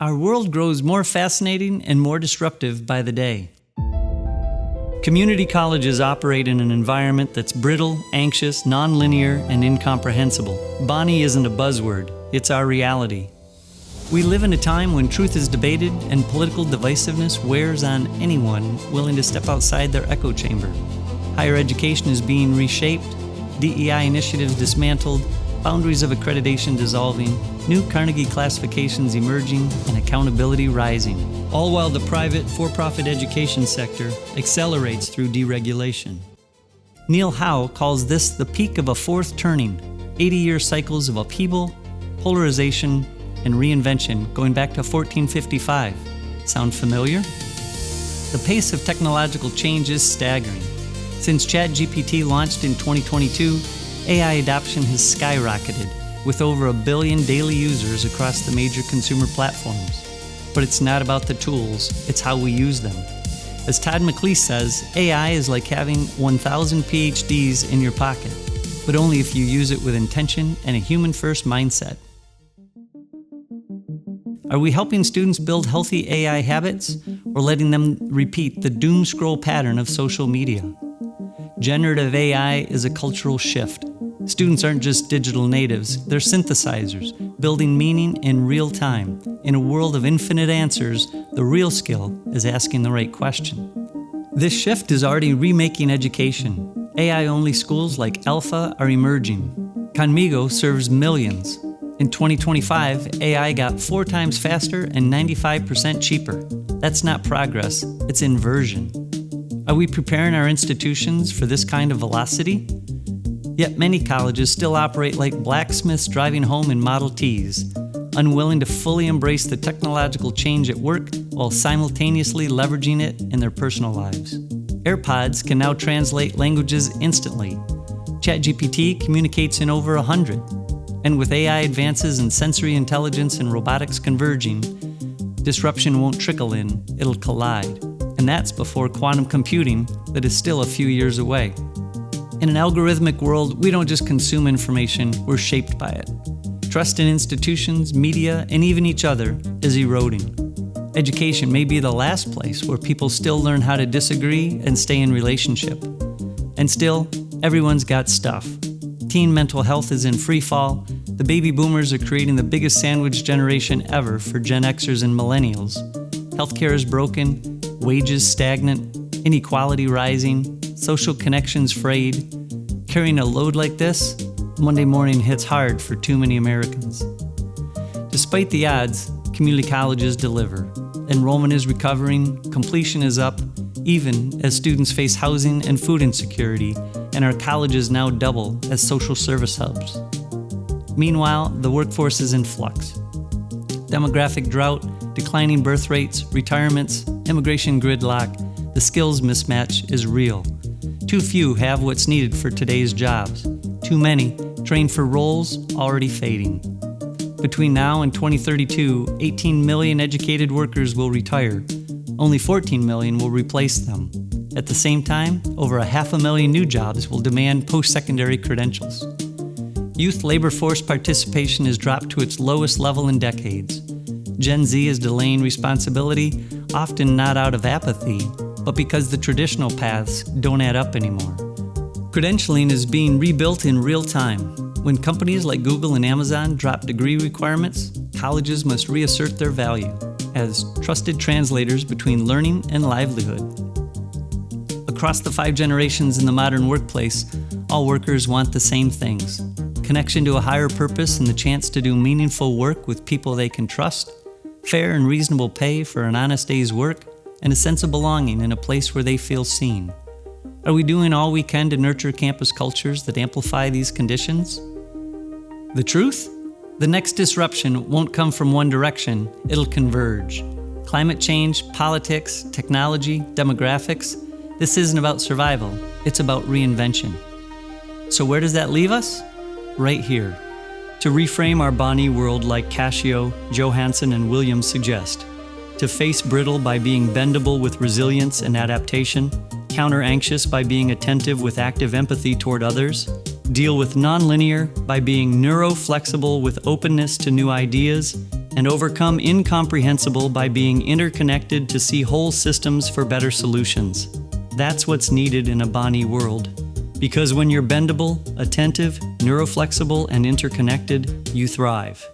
Our world grows more fascinating and more disruptive by the day. Community colleges operate in an environment that's brittle, anxious, nonlinear, and incomprehensible. BANI isn't a buzzword, it's our reality. We live in a time when truth is debated and political divisiveness wears on anyone willing to step outside their echo chamber. Higher education is being reshaped, DEI initiatives dismantled, boundaries of accreditation dissolving, new Carnegie classifications emerging, and accountability rising, all while the private for-profit education sector accelerates through deregulation. Neil Howe calls this the peak of a fourth turning, 80-year cycles of upheaval, polarization, and reinvention going back to 1455. Sound familiar? The pace of technological change is staggering. Since ChatGPT launched in 2022, AI adoption has skyrocketed, with over 1 billion daily users across the major consumer platforms. But it's not about the tools, it's how we use them. As Todd McLeese says, AI is like having 1,000 Ph.D s in your pocket, but only if you use it with intention and a human-first mindset. Are we helping students build healthy AI habits, or letting them repeat the doom scroll pattern of social media? Generative AI is a cultural shift. Students aren't just digital natives, they're synthesizers, building meaning in real time. In a world of infinite answers, the real skill is asking the right question. This shift is already remaking education. AI-only schools like Alpha are emerging. Conmigo serves millions. In 2025, AI got 4 times faster and 95% cheaper. That's not progress, it's inversion. Are we preparing our institutions for this kind of velocity? Yet many colleges still operate like blacksmiths driving home in Model Ts, unwilling to fully embrace the technological change at work while simultaneously leveraging it in their personal lives. AirPods can now translate languages instantly. ChatGPT communicates in over 100. And with AI advances in sensory intelligence and robotics converging, disruption won't trickle in, it'll collide. And that's before quantum computing that is still a few years away. In an algorithmic world, we don't just consume information, we're shaped by it. Trust in institutions, media, and even each other is eroding. Education may be the last place where people still learn how to disagree and stay in relationship. And still, everyone's got stuff. Teen mental health is in free fall. The baby boomers are creating the biggest sandwich generation ever for Gen Xers and millennials. Healthcare is broken, wages stagnant, inequality rising, social connections frayed. Carrying a load like this, Monday morning hits hard for too many Americans. Despite the odds, community colleges deliver. Enrollment is recovering, completion is up, even as students face housing and food insecurity, and our colleges now double as social service hubs. Meanwhile, the workforce is in flux. Demographic drought, declining birth rates, retirements, immigration gridlock, the skills mismatch is real. Too few have what's needed for today's jobs. Too many train for roles already fading. Between now and 2032, 18 million educated workers will retire. Only 14 million will replace them. At the same time, over 500,000 new jobs will demand post-secondary credentials. Youth labor force participation has dropped to its lowest level in decades. Gen Z is delaying responsibility, often not out of apathy, but because the traditional paths don't add up anymore. Credentialing is being rebuilt in real time. When companies like Google and Amazon drop degree requirements, colleges must reassert their value as trusted translators between learning and livelihood. Across the 5 generations in the modern workplace, all workers want the same things: connection to a higher purpose and the chance to do meaningful work with people they can trust, fair and reasonable pay for an honest day's work, and a sense of belonging in a place where they feel seen. Are we doing all we can to nurture campus cultures that amplify these conditions? The truth? The next disruption won't come from one direction, it'll converge. Climate change, politics, technology, demographics, this isn't about survival, it's about reinvention. So where does that leave us? Right here. To reframe our BANI world like Cascio, Johansson, and Williams suggest. To face brittle by being bendable with resilience and adaptation, counter anxious by being attentive with active empathy toward others, deal with nonlinear by being neuroflexible with openness to new ideas, and overcome incomprehensible by being interconnected to see whole systems for better solutions. That's what's needed in a BANI world. Because when you're bendable, attentive, neuroflexible, and interconnected, you thrive.